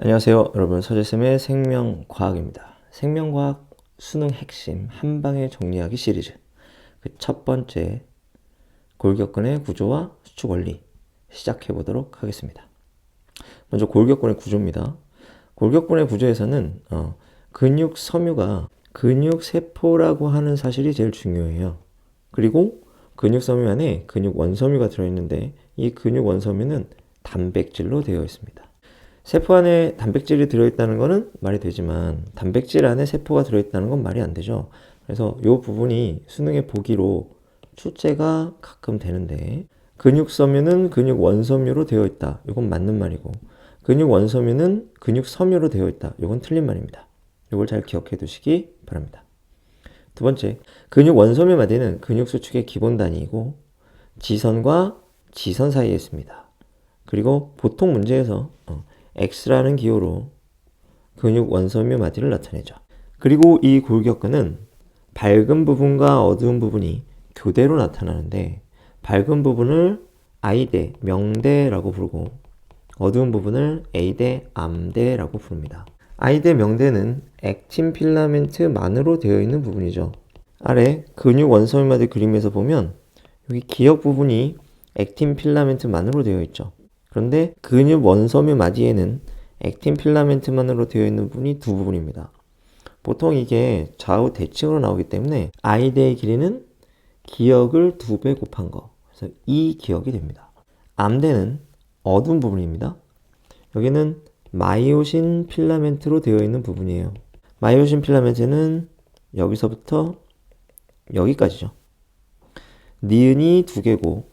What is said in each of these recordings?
안녕하세요 여러분, 서재쌤의 생명과학입니다. 생명과학 수능 핵심 한방에 정리하기 시리즈, 그 첫 번째 골격근의 구조와 수축 원리 시작해 보도록 하겠습니다. 먼저 골격근의 구조입니다. 골격근의 구조에서는 근육 섬유가 근육 세포라고 하는 사실이 제일 중요해요. 그리고 근육 섬유 안에 근육 원섬유가 들어있는데 이 근육 원섬유는 단백질로 되어 있습니다. 세포 안에 단백질이 들어있다는 것은 말이 되지만 단백질 안에 세포가 들어있다는 건 말이 안 되죠. 그래서 이 부분이 수능의 보기로 출제가 가끔 되는데, 근육 섬유는 근육 원섬유로 되어 있다, 이건 맞는 말이고, 근육 원섬유는 근육 섬유로 되어 있다, 이건 틀린 말입니다. 이걸 잘 기억해 두시기 바랍니다. 두 번째, 근육 원섬유 마디는 근육 수축의 기본 단위이고 지선과 지선 사이에 있습니다. 그리고 보통 문제에서 X라는 기호로 근육 원섬유 마디를 나타내죠. 그리고 이 골격근은 밝은 부분과 어두운 부분이 교대로 나타나는데, 밝은 부분을 I대, 명대라고 부르고 어두운 부분을 A대, 암대라고 부릅니다. I대, 명대는 액틴 필라멘트만으로 되어 있는 부분이죠. 아래 근육 원섬유 마디 그림에서 보면 여기 기역 부분이 액틴 필라멘트만으로 되어 있죠. 그런데 근육 원섬유 마디에는 액틴 필라멘트만으로 되어 있는 부분이 두 부분입니다. 보통 이게 좌우 대칭으로 나오기 때문에 I대의 길이는 기역을 2배 곱한 거, 그래서 이 기역이 됩니다. 암대는 어두운 부분입니다. 여기는 마이오신 필라멘트로 되어 있는 부분이에요. 마이오신 필라멘트는 여기서부터 여기까지죠. 니은이 2개고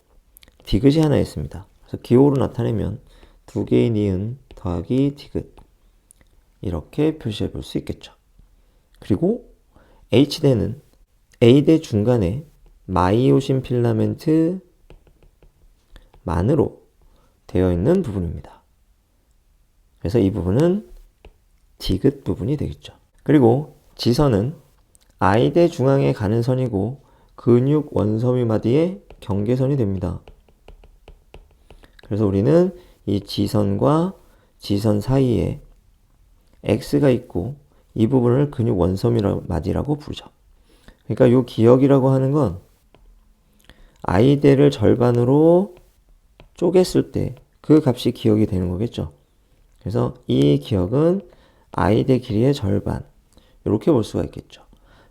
디귿이 하나 있습니다. 그래서 기호로 나타내면 2개의 니은 더하기 디귿, 이렇게 표시해 볼 수 있겠죠. 그리고 H대는 A대 중간에 마이오신 필라멘트 만으로 되어 있는 부분입니다. 그래서 이 부분은 디귿 부분이 되겠죠. 그리고 지선은 I대 중앙에 가는 선이고 근육 원섬유 마디의 경계선이 됩니다. 그래서 우리는 이 지선과 지선 사이에 X가 있고 이 부분을 근육 원섬유 마디라고 부르죠. 그러니까 이 기역이라고 하는 건 I대를 절반으로 쪼갰을 때 그 값이 기역이 되는 거겠죠. 그래서 이 기역은 I대 길이의 절반, 이렇게 볼 수가 있겠죠.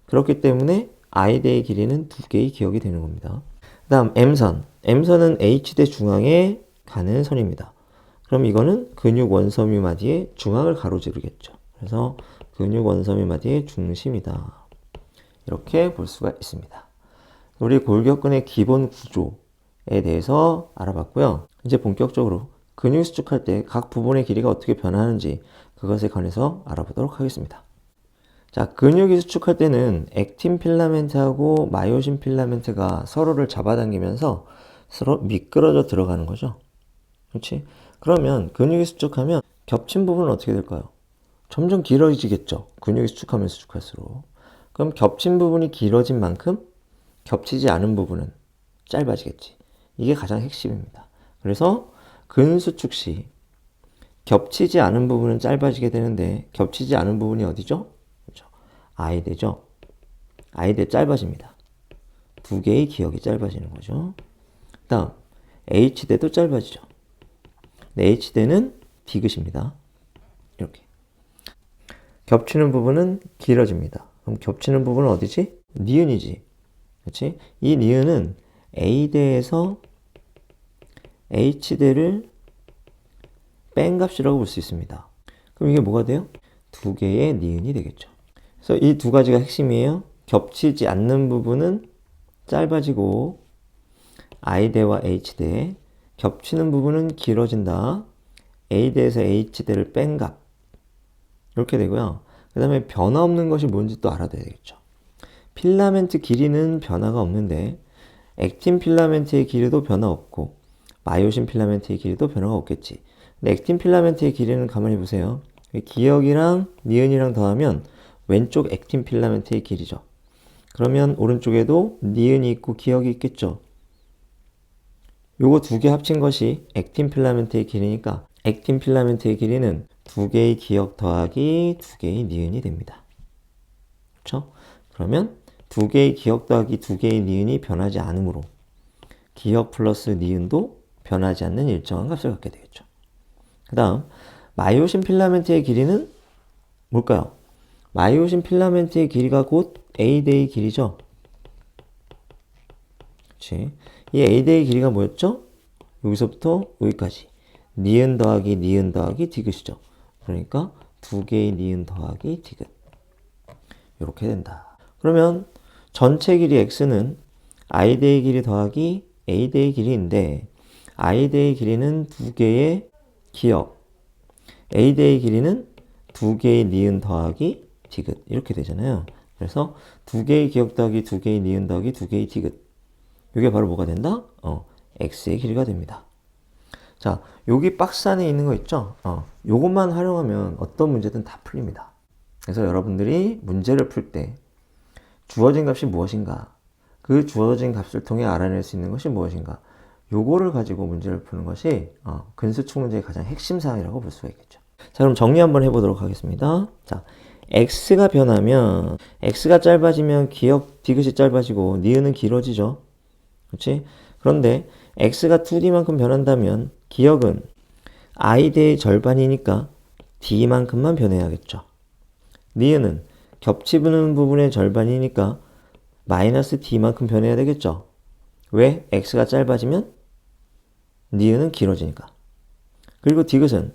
그렇기 때문에 I대의 길이는 2개의 기역이 되는 겁니다. 그 다음 M선. M선은 H대 중앙에 가는 선입니다. 그럼 이거는 근육 원섬유 마디의 중앙을 가로지르겠죠. 그래서 근육 원섬유 마디의 중심이다, 이렇게 볼 수가 있습니다. 우리 골격근의 기본 구조에 대해서 알아봤고요. 이제 본격적으로 근육 수축할 때 각 부분의 길이가 어떻게 변하는지 그것에 관해서 알아보도록 하겠습니다. 자, 근육이 수축할 때는 액틴 필라멘트하고 마이오신 필라멘트가 서로를 잡아당기면서 서로 미끄러져 들어가는 거죠. 그렇지? 그러면 근육이 수축하면 겹친 부분은 어떻게 될까요? 점점 길어지겠죠. 근육이 수축하면 수축할수록. 그럼 겹친 부분이 길어진 만큼 겹치지 않은 부분은 짧아지겠지. 이게 가장 핵심입니다. 그래서 근수축 시 겹치지 않은 부분은 짧아지게 되는데, 겹치지 않은 부분이 어디죠? 그렇죠. I대죠. I대 짧아집니다. 2개의 기역이 짧아지는 거죠. 다음 H대도 짧아지죠. H대는 디귿입니다. 이렇게 겹치는 부분은 길어집니다. 그럼 겹치는 부분은 어디지? 니은이지. 그렇지? 이 니은은 A대에서 H대를 뺀 값이라고 볼 수 있습니다. 그럼 이게 뭐가 돼요? 2개의 니은이 되겠죠. 그래서 이 두 가지가 핵심이에요. 겹치지 않는 부분은 짧아지고 I대와 H대, 겹치는 부분은 길어진다. A대에서 H대를 뺀 값, 이렇게 되고요. 그 다음에 변화 없는 것이 뭔지 또 알아둬야 되겠죠. 필라멘트 길이는 변화가 없는데 액틴 필라멘트의 길이도 변화 없고 마이오신 필라멘트의 길이도 변화가 없겠지. 근데 액틴 필라멘트의 길이는 가만히 보세요. 기역이랑 니은이랑 더하면 왼쪽 액틴 필라멘트의 길이죠. 그러면 오른쪽에도 니은이 있고 기역이 있겠죠. 요거 2개 합친 것이 액틴 필라멘트의 길이니까 액틴 필라멘트의 길이는 두 개의 기역 더하기 두 개의 니은이 됩니다. 그렇죠? 그러면 두 개의 기역 더하기 두 개의 니은이 변하지 않으므로 기역 플러스 니은도 변하지 않는 일정한 값을 갖게 되겠죠. 그 다음 마이오신 필라멘트의 길이는 뭘까요? 마이오신 필라멘트의 길이가 곧 A대의 길이죠. 그치? 이 A대의 길이가 뭐였죠? 여기서부터 여기까지 니은 더하기 니은 더하기 디귿이죠. 그러니까 두 개의 니은 더하기 디귿 이렇게 된다. 그러면 전체 길이 x는 i대의 길이 더하기 a대의 길이인데 i대의 길이는 두 개의 기역, a대의 길이는 두 개의 니은 더하기 디귿 이렇게 되잖아요. 그래서 두 개의 기역 더하기 두 개의 니은 더하기 두 개의 디귿 이게 바로 뭐가 된다? x의 길이가 됩니다. 자, 여기 박스 안에 있는 거 있죠? 요것만 활용하면 어떤 문제든 다 풀립니다. 그래서 여러분들이 문제를 풀 때 주어진 값이 무엇인가, 그 주어진 값을 통해 알아낼 수 있는 것이 무엇인가, 요거를 가지고 문제를 푸는 것이 근수축 문제의 가장 핵심 사항이라고 볼 수가 있겠죠. 자, 그럼 정리 한번 해보도록 하겠습니다. 자, x가 변하면 x가 짧아지면 기역 디귿이 짧아지고 니은은 길어지죠. 그렇지? 그런데 x가 2d만큼 변한다면 기역은 i대의 절반이니까 d만큼만 변해야겠죠. 니은은 겹치는 부분의 절반이니까 마이너스 d만큼 변해야 되겠죠. 왜? x가 짧아지면 니은은 길어지니까. 그리고 디귿은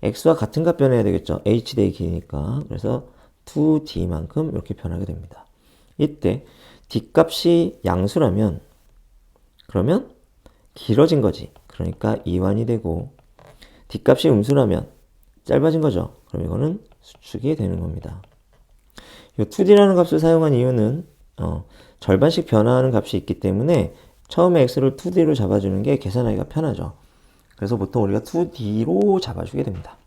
x와 같은 값 변해야 되겠죠. h대의 길이니까. 그래서 2d만큼 이렇게 변하게 됩니다. 이때 d값이 양수라면 그러면 길어진 거지. 그러니까 이완이 되고 d값이 음수라면 짧아진 거죠. 그럼 이거는 수축이 되는 겁니다. 이 2d라는 값을 사용한 이유는 절반씩 변화하는 값이 있기 때문에 처음에 x를 2d로 잡아주는 게 계산하기가 편하죠. 그래서 보통 우리가 2d로 잡아주게 됩니다.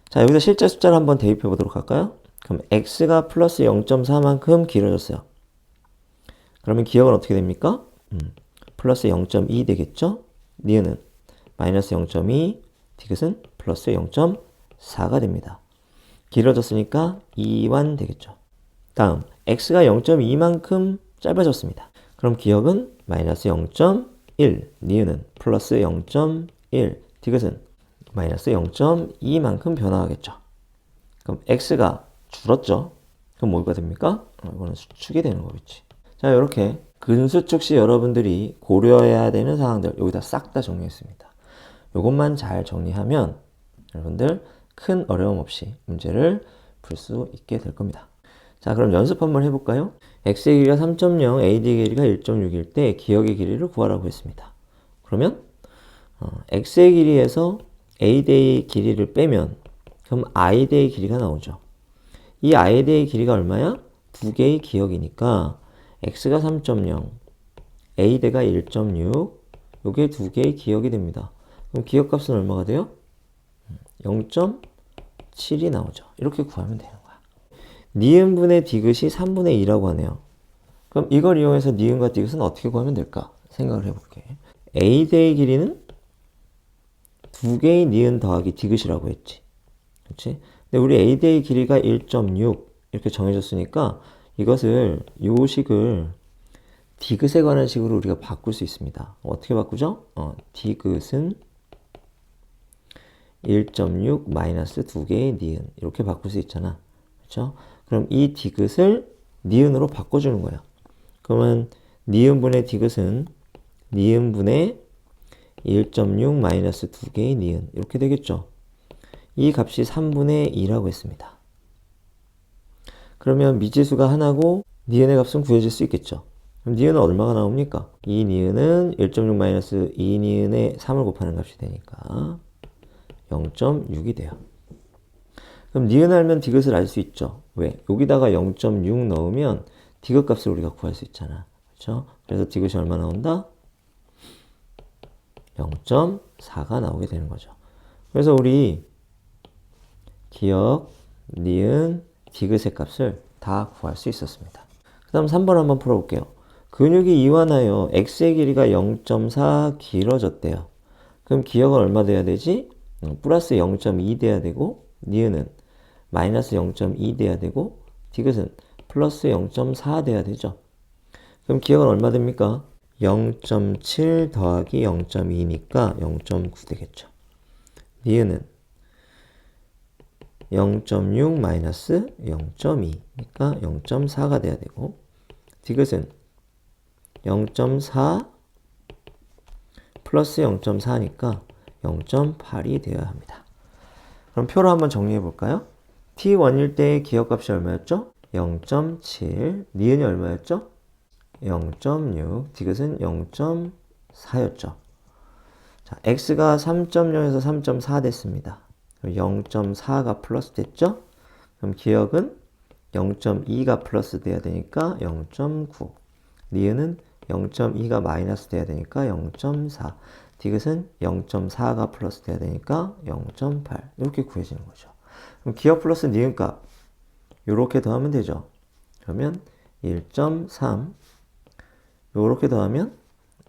자, 여기서 실제 숫자를 한번 대입해 보도록 할까요? 그럼 x가 플러스 0.4만큼 길어졌어요. 그러면 기역은 어떻게 됩니까? 플러스 0.2 되겠죠? 니은은 마이너스 0.2, 디귿은 플러스 0.4가 됩니다. 길어졌으니까 2완 되겠죠. 다음, x가 0.2만큼 짧아졌습니다. 그럼 기역은 마이너스 0.1, 니은은 플러스 0.1, 디귿은 마이너스 0.2만큼 변화하겠죠. 그럼 x가 줄었죠? 그럼 뭐가 됩니까? 이거는 수축이 되는 거겠지. 자, 이렇게 근수축 시 여러분들이 고려해야 되는 사항들 여기다 싹 다 정리했습니다. 이것만 잘 정리하면 여러분들 큰 어려움 없이 문제를 풀 수 있게 될 겁니다. 자, 그럼 연습 한번 해볼까요? x의 길이가 3.0, ad의 길이가 1.6일 때 기역의 길이를 구하라고 했습니다. 그러면 x의 길이에서 a대의 길이를 빼면 그럼 i대의 길이가 나오죠. 이 i대의 길이가 얼마야? 두 개의 기역이니까 x가 3.0, a대가 1.6, 요게 두 개의 기역이 됩니다. 그럼 기역값은 얼마가 돼요? 0.7이 나오죠. 이렇게 구하면 되는 거야. 니은분의 디귿이 3분의 2라고 하네요. 그럼 이걸 이용해서 니은과 디귿은 어떻게 구하면 될까? 생각을 해볼게. a대의 길이는 두 개의 니은 더하기 디귿이라고 했지. 그렇지? 근데 우리 a대의 길이가 1.6 이렇게 정해졌으니까 이것을 요 식을 디귿에 관한 식으로 우리가 바꿀 수 있습니다. 어떻게 바꾸죠? 디귿은 1.6 마이너스 두 개의 니은 이렇게 바꿀 수 있잖아. 그렇죠? 그럼 이 디귿을 니은으로 바꿔주는 거야. 그러면 니은분의 디귿은 니은분의 1.6 마이너스 두 개의 니은 이렇게 되겠죠. 이 값이 3분의 2라고 했습니다. 그러면 미지수가 하나고 니은의 값은 구해질 수 있겠죠. 그럼 니은은 얼마가 나옵니까? 이 니은은 1.6 마이너스 2 니은에 3을 곱하는 값이 되니까 0.6이 돼요. 그럼 니은 알면 디귿을 알 수 있죠. 왜? 여기다가 0.6 넣으면 디귿 값을 우리가 구할 수 있잖아. 그렇죠? 그래서 디귿이 얼마 나온다? 0.4가 나오게 되는 거죠. 그래서 우리 기역, 니은, 디귿의 값을 다 구할 수 있었습니다. 그 다음 3번 한번 풀어볼게요. 근육이 이완하여 x의 길이가 0.4 길어졌대요. 그럼 기역은 얼마 돼야 되지? 플러스 0.2 돼야 되고 니은은 마이너스 0.2 돼야 되고 디귿은 플러스 0.4 돼야 되죠. 그럼 기억은 얼마 됩니까? 0.7 더하기 0.2니까 0.9 되겠죠. 니은은 0.6 마이너스 0.2니까 0.4가 돼야 되고 디귿은 0.4 플러스 0.4니까 0.8이 되어야 합니다. 그럼 표로 한번 정리해 볼까요? t1일 때의 기억값이 얼마였죠? 0.7, 니은이 얼마였죠? 0.6, 디귿은 0.4였죠. 자, x가 3.0에서 3.4 됐습니다. 0.4가 플러스 됐죠? 그럼 기억은 0.2가 플러스 돼야 되니까 0.9. 니은은 0.2가 마이너스 돼야 되니까 0.4. 디귿은 0.4가 플러스 돼야 되니까 0.8. 이렇게 구해지는 거죠. 그럼 기억 플러스 니은 값 이렇게 더하면 되죠. 그러면 1.3 이렇게 더하면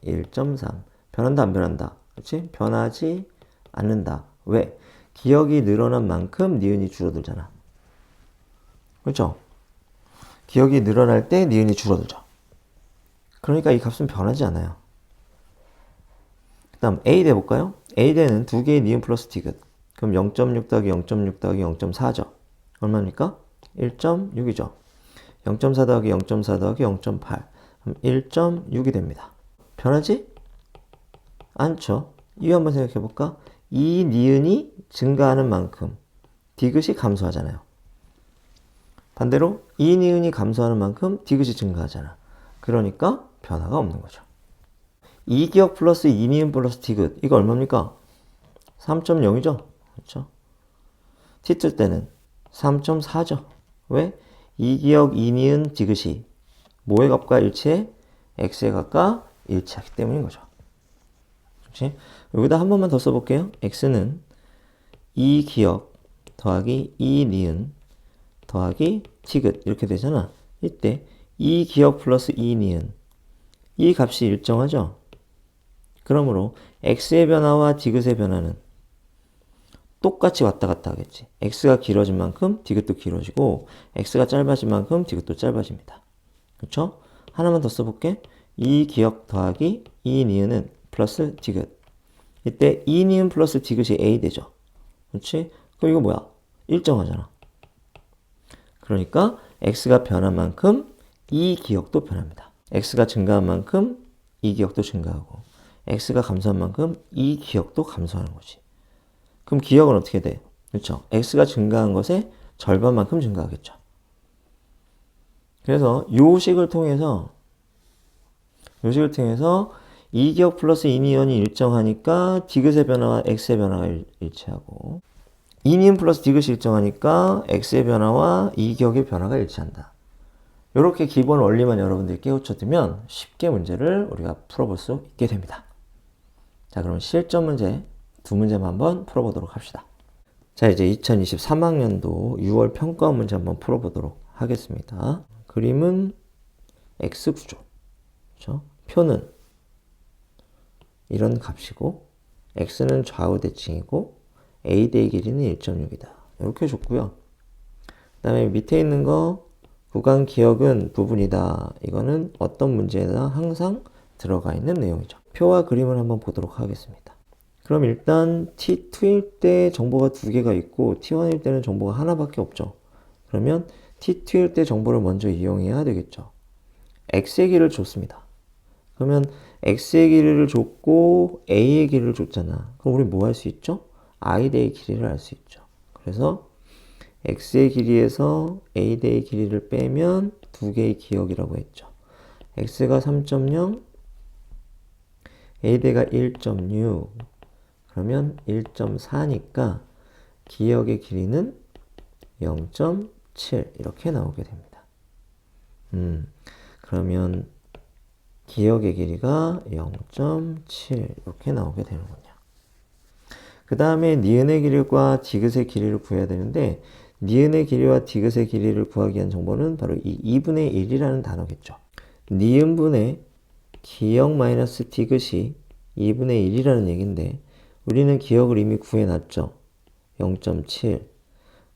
1.3. 변한다 안 변한다? 그렇지? 변하지 않는다. 왜? 기억이 늘어난 만큼 니은이 줄어들잖아. 그렇죠? 기억이 늘어날 때 니은이 줄어들죠. 그러니까 이 값은 변하지 않아요. 그 다음 A대 볼까요? A대는 두 개의 니은 플러스 디귿. 그럼 0.6 더하기 0.6 더하기 0.4죠. 얼마입니까? 1.6이죠. 0.4 더하기 0.4 더하기 0.8. 그럼 1.6이 됩니다. 변하지 않죠. 이유 한번 생각해 볼까? 이 니은이 증가하는 만큼 디귿이 감소하잖아요. 반대로 이 니은이 감소하는 만큼 디귿이 증가하잖아. 그러니까 변화가 없는 거죠. 이 기억 플러스 이 니은 플러스 디귿 이거 얼마입니까? 3.0이죠. 그렇죠? t 뜰 때는 3.4죠. 왜? 이 기억 이 니은 디귿이 뭐의 값과 일치해? x의 값과 일치하기 때문인 거죠. 그렇지? 여기다 한 번만 더 써볼게요. x는 이 기억 더하기 이 니은 더하기 디귿 이렇게 되잖아. 이때 이 기억 플러스 이 니은 이 값이 일정하죠. 그러므로 x의 변화와 디귿의 변화는 똑같이 왔다 갔다 하겠지. x가 길어진 만큼 디귿도 길어지고 x가 짧아진 만큼 디귿도 짧아집니다. 그렇죠? 하나만 더 써볼게. 이 기억 더하기 이 니은은 플러스 디귿. 이때 이 니은 플러스 디귿이 a 되죠. 그렇지? 그럼 이거 뭐야? 일정하잖아. 그러니까 x가 변한 만큼 이 기억도 변합니다. x가 증가한 만큼 이 기억도 증가하고 x가 감소한 만큼 이 기억도 감소하는 거지. 그럼 기억은 어떻게 돼? 그렇죠? x가 증가한 것의 절반만큼 증가하겠죠. 그래서 요식을 통해서 이 기억 플러스 이 니은이 일정하니까 디귿의 변화와 x의 변화가 일치하고 이 니은 플러스 디귿이 일정하니까 x의 변화와 이 기억의 변화가 일치한다. 이렇게 기본 원리만 여러분들이 깨우쳐두면 쉽게 문제를 우리가 풀어볼 수 있게 됩니다. 자, 그럼 실전 문제 두 문제만 한번 풀어보도록 합시다. 자, 이제 2023학년도 6월 평가 문제 한번 풀어보도록 하겠습니다. 그림은 x구조. 그렇죠? 표는 이런 값이고 x는 좌우 대칭이고 a대의 길이는 1.6이다. 이렇게 줬고요. 그 다음에 밑에 있는 거 구간 기억은 부분이다. 이거는 어떤 문제에나 항상 들어가 있는 내용이죠. 표와 그림을 한번 보도록 하겠습니다. 그럼 일단 T2일 때 정보가 두 개가 있고 T1일 때는 정보가 하나밖에 없죠. 그러면 T2일 때 정보를 먼저 이용해야 되겠죠. X의 길이를 줬습니다. 그러면 X의 길이를 줬고 A의 길이를 줬잖아. 그럼 우리 뭐 할 수 있죠? I대의 길이를 알 수 있죠. 그래서 X의 길이에서 A대의 길이를 빼면 두 개의 기억이라고 했죠. X가 3.0, A대가 1.6, 그러면 1.4니까 기억의 길이는 0.7 이렇게 나오게 됩니다. 그러면 기억의 길이가 0.7 이렇게 나오게 되는군요. 그 다음에 니은의 길이와 디귿의 길이를 구해야 되는데 니은의 길이와 디귿의 길이를 구하기 위한 정보는 바로 이 2분의 1이라는 단어겠죠. 니은분의 기억 마이너스 디귿이 2분의 1이라는 얘기인데 우리는 기억을 이미 구해놨죠. 0.7.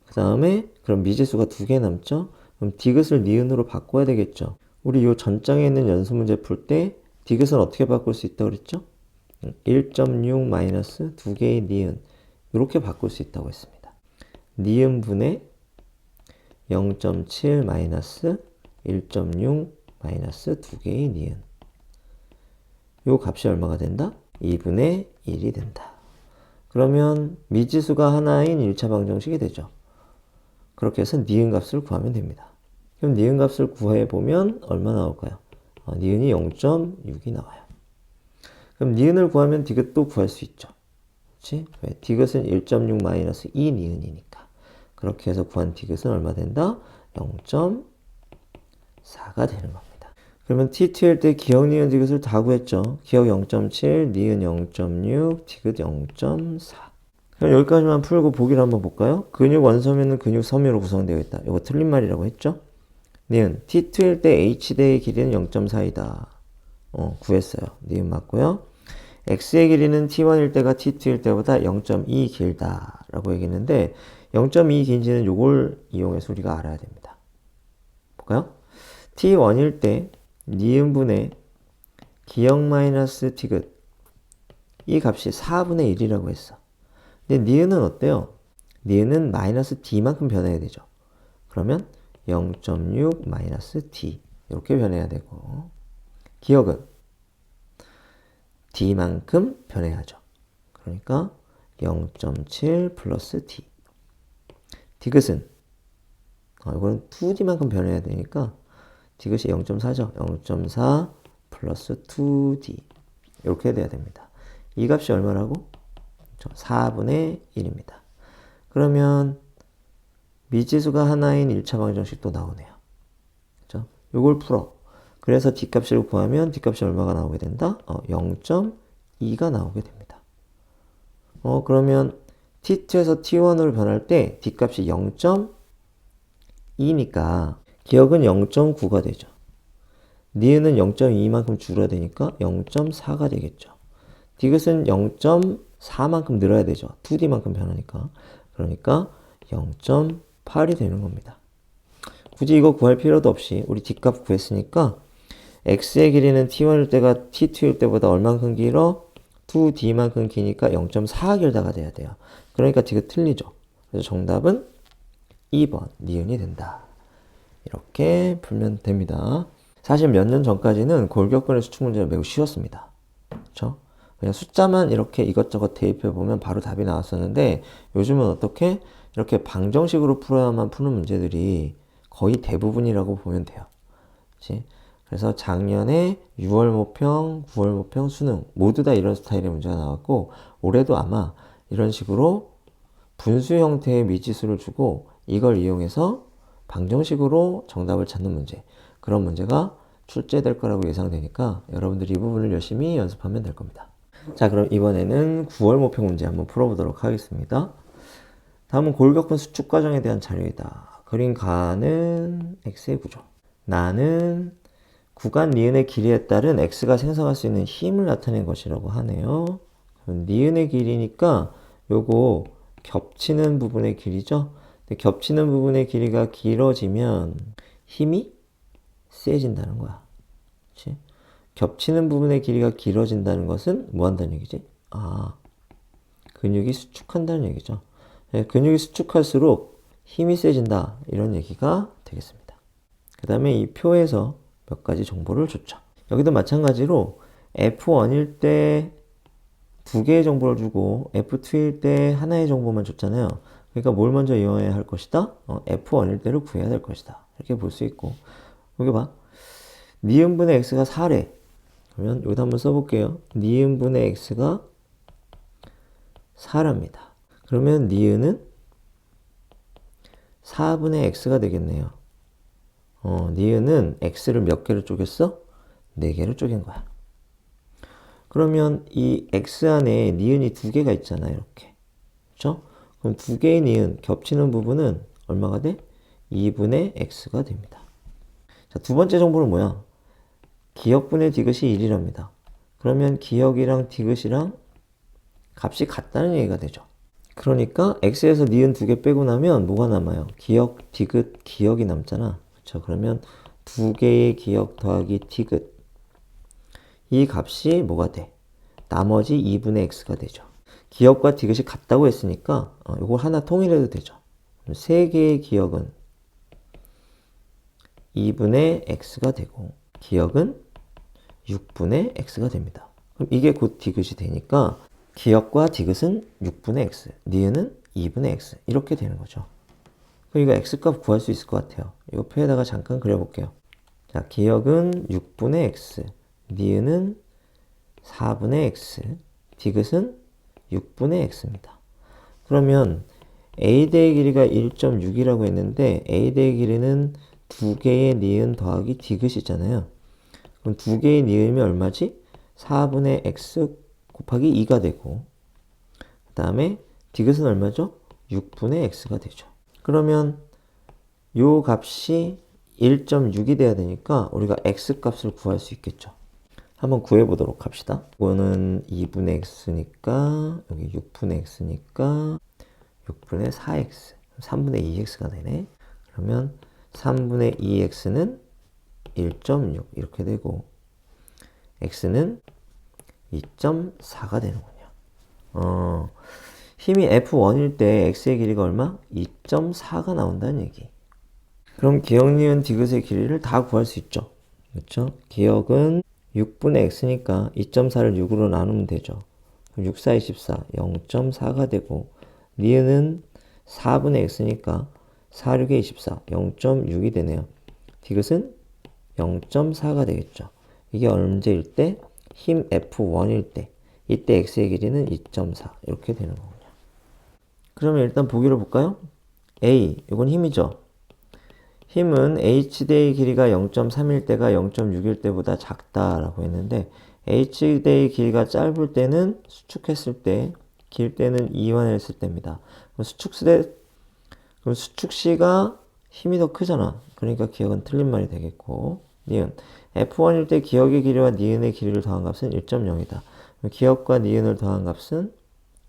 그 다음에 그럼 미지수가 2개 남죠? 그럼 디귿을 니은으로 바꿔야 되겠죠. 우리 요 전장에 있는 연수 문제 풀 때 디귿은 어떻게 바꿀 수 있다고 그랬죠? 1.6 마이너스 2개의 니은 이렇게 바꿀 수 있다고 했습니다. 니은분의 0.7 마이너스 1.6 마이너스 2개의 니은 요 값이 얼마가 된다? 2분의 1이 된다. 그러면 미지수가 하나인 1차 방정식이 되죠. 그렇게 해서 니은 값을 구하면 됩니다. 그럼 니은 값을 구해보면 얼마 나올까요? 니은이 0.6이 나와요. 그럼 니은을 구하면 디귿도 구할 수 있죠. 그렇지? 왜? 디귿은 1.6 마이너스 2 니은이니까. 그렇게 해서 구한 디귿은 얼마 된다? 0.4가 되는 겁니다. 그러면 t2일 때 기억, 니은, 디귿을 다 구했죠. 기억 0.7, 니은 0.6, 디귿 0.4. 그럼 여기까지만 풀고 보기를 한번 볼까요? 근육 원섬유는 근육 섬유로 구성되어 있다. 이거 틀린 말이라고 했죠? 니은 t2일 때 h대의 길이는 0.4이다. 구했어요. 니은 맞고요. x의 길이는 t1일 때가 t2일 때보다 0.2 길다 라고 얘기했는데 0.2 긴지는 요걸 이용해서 우리가 알아야 됩니다. 볼까요? t1일 때 니은분의 기억 마이너스 디귿 이 값이 4분의 1이라고 했어. 근데 니은은 어때요? 니은은 마이너스 d만큼 변해야 되죠. 그러면 0.6 마이너스 d 이렇게 변해야 되고 기억은 d만큼 변해야죠. 그러니까 0.7 플러스 d. 디귿은 이거는 2d만큼 변해야 되니까 디귿이 0.4죠. 0.4 플러스 2d 이렇게 돼야 됩니다. 이 값이 얼마라고? 4분의 1입니다. 그러면 미지수가 하나인 1차 방정식도 나오네요. 그렇죠? 이걸 풀어. 그래서 D값을 구하면 D값이 얼마가 나오게 된다? 0.2가 나오게 됩니다. 그러면 T2에서 T1으로 변할 때 D값이 0.2니까 기억은 0.9가 되죠. 니은은 0.2만큼 줄어야 되니까 0.4가 되겠죠. 디귿은 0.4만큼 늘어야 되죠. 2D만큼 변하니까. 그러니까 0.8이 되는 겁니다. 굳이 이거 구할 필요도 없이 우리 D값 구했으니까 X의 길이는 T1일 때가 T2일 때보다 얼만큼 길어? 2D만큼 기니까 0.4 길다가 돼야 돼요. 그러니까 디귿 틀리죠. 그래서 정답은 2번 니은이 된다. 이렇게 풀면 됩니다. 사실 몇 년 전까지는 골격근의 수축 문제가 매우 쉬웠습니다. 그렇죠? 그냥 숫자만 이렇게 이것저것 대입해보면 바로 답이 나왔었는데 요즘은 어떻게? 이렇게 방정식으로 풀어야만 푸는 문제들이 거의 대부분이라고 보면 돼요. 그치? 그래서 작년에 6월 모평, 9월 모평, 수능 모두 다 이런 스타일의 문제가 나왔고 올해도 아마 이런 식으로 분수 형태의 미지수를 주고 이걸 이용해서 방정식으로 정답을 찾는 문제 그런 문제가 출제될 거라고 예상되니까 여러분들이 이 부분을 열심히 연습하면 될 겁니다. 자, 그럼 이번에는 9월 모평 문제 한번 풀어보도록 하겠습니다. 다음은 골격근 수축 과정에 대한 자료이다. 그린 가는 x의 구조. 나는 구간 니은의 길이에 따른 x가 생성할 수 있는 힘을 나타낸 것이라고 하네요. 그럼 니은의 길이니까 요거 겹치는 부분의 길이죠. 근데 겹치는 부분의 길이가 길어지면 힘이 세진다는 거야. 그치? 겹치는 부분의 길이가 길어진다는 것은 뭐 한다는 얘기지? 근육이 수축한다는 얘기죠. 근육이 수축할수록 힘이 세진다. 이런 얘기가 되겠습니다. 그 다음에 이 표에서 몇 가지 정보를 줬죠. 여기도 마찬가지로 F1일 때 2개의 정보를 주고 F2일 때 하나의 정보만 줬잖아요. 그러니까 뭘 먼저 이용해야 할 것이다? F1일 때를 구해야 될 것이다. 이렇게 볼 수 있고 여기 봐. 니은분의 x가 4래. 그러면 여기다 한번 써볼게요. 니은분의 x가 4랍니다. 그러면 니은은 4분의 x가 되겠네요. 니은은 x를 몇 개를 쪼갰어? 4개를 쪼갠 거야. 그러면 이 x 안에 니은이 2개가 있잖아. 이렇게. 그렇죠? 그럼 2개의 니은 겹치는 부분은 얼마가 돼? 2분의 x가 됩니다. 자, 두 번째 정보는 뭐야? 기억분의 디귿이 1이랍니다. 그러면 기억이랑 디귿이랑 값이 같다는 얘기가 되죠. 그러니까 x에서 니은 2개 빼고 나면 뭐가 남아요? 기역, 디귿, 기역이 남잖아. 그렇죠? 그러면 2개의 기역 더하기 디귿, 이 값이 뭐가 돼? 나머지 2분의 x가 되죠. 기역과 디귿이 같다고 했으니까 이걸 하나 통일해도 되죠. 3개의 기역은 2분의 x가 되고 기역은 6분의 x가 됩니다. 그럼 이게 곧 디귿이 되니까 기역과 디귿은 6분의 x, 니은은 2분의 x 이렇게 되는 거죠. 그럼 이거 x값 구할 수 있을 것 같아요. 이거 표에다가 잠깐 그려볼게요. 자, 기역은 6분의 x, 니은은 4분의 x, 디귿은 6분의 x입니다. 그러면 a대의 길이가 1.6이라고 했는데 a대의 길이는 2개의 니은 더하기 디귿이잖아요. 그럼 2개의 니은이 얼마지? 4분의 x 곱하기 2가 되고 그 다음에 디귿은 얼마죠? 6분의 x가 되죠. 그러면 요 값이 1.6이 돼야 되니까 우리가 x값을 구할 수 있겠죠. 한번 구해보도록 합시다. 이거는 2분의 x니까 여기 6분의 x니까 6분의 4x 3분의 2x가 되네. 그러면 3분의 2x는 1.6 이렇게 되고 x는 2.4가 되는군요. 힘이 F1일 때 x의 길이가 얼마? 2.4가 나온다는 얘기. 그럼 기역, 니은, 디귿의 길이를 다 구할 수 있죠. 그렇죠? 기역은 6분의 x니까 2.4를 6으로 나누면 되죠. 그럼 6, 4, 24, 0.4가 되고 니은은 4분의 x니까 4, 6에 24, 0.6이 되네요. 디귿은 0.4가 되겠죠. 이게 언제일 때? 힘 F1일 때. 이때 x의 길이는 2.4 이렇게 되는 거군요. 그러면 일단 보기를 볼까요? A, 이건 힘이죠. 힘은 h대의 길이가 0.3일 때가 0.6일 때보다 작다라고 했는데 h대의 길이가 짧을 때는 수축했을 때, 길 때는 이완했을 때입니다. 그럼 수축시가 힘이 더 크잖아. 그러니까 기역은 틀린 말이 되겠고 니은 F1일 때 기역의 길이와 니은의 길이를 더한 값은 1.0이다. 기역과 니은을 더한 값은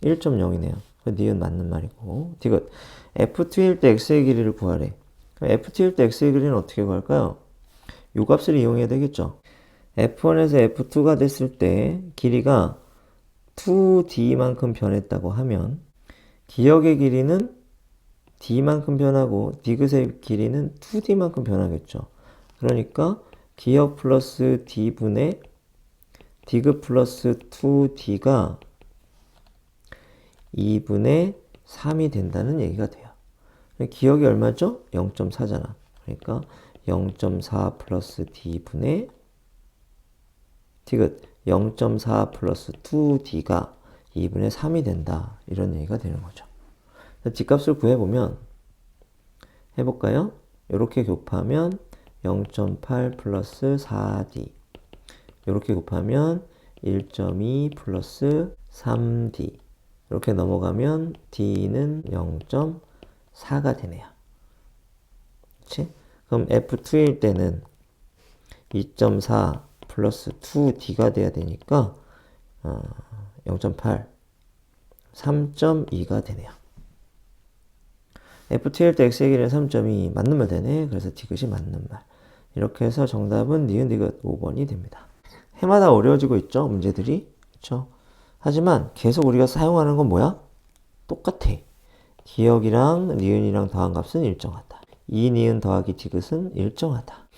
1.0이네요. 니은 맞는 말이고 디귿 F2일 때 x의 길이를 구하래. F2일 때 x의 길이는 어떻게 구할까요? 요 값을 이용해야 되겠죠. F1에서 F2가 됐을 때 길이가 2d만큼 변했다고 하면 기역의 길이는 d만큼 변하고 디귿의 길이는 2d만큼 변하겠죠. 그러니까 기역 플러스 d분의 디귿 플러스 2d가 2분의 3이 된다는 얘기가 돼요. 기역이 얼마죠? 0.4잖아. 그러니까 0.4 플러스 d분의 디귿 0.4 플러스 2d가 2분의 3이 된다. 이런 얘기가 되는 거죠. 뒷값을 구해보면 해볼까요? 이렇게 곱하면 0.8 플러스 4d 이렇게 곱하면 1.2 플러스 3d 이렇게 넘어가면 d는 0.4가 되네요. 그치? 그럼 F2일 때는 2.4 플러스 2d가 돼야 되니까 0.8 3.2가 되네요. F2일 때 x의 길이는 3.2 맞는 말 되네. 그래서 디귿이 맞는 말. 이렇게 해서 정답은 니은 디귿 5번이 됩니다. 해마다 어려워지고 있죠, 문제들이. 그렇죠? 하지만 계속 우리가 사용하는 건 뭐야? 똑같아. 기역이랑 니은이랑 더한 값은 일정하다. 이 니은 더하기 디귿은 일정하다.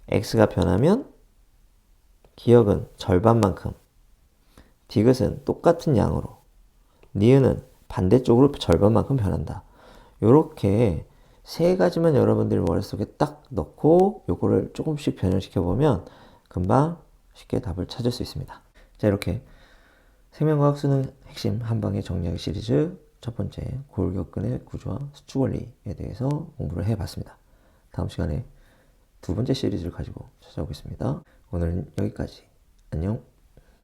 x가 변하면 기역은 절반만큼, 디귿은 똑같은 양으로, 니은은 반대쪽으로 절반만큼 변한다. 요렇게 세 가지만 여러분들이 머릿속에 딱 넣고 요거를 조금씩 변형시켜 보면 금방 쉽게 답을 찾을 수 있습니다. 자, 이렇게 생명과학 수능 핵심 한방에 정리하기 시리즈 첫 번째 골격근의 구조와 수축 원리에 대해서 공부를 해봤습니다. 다음 시간에 두 번째 시리즈를 가지고 찾아오겠습니다. 오늘은 여기까지. 안녕.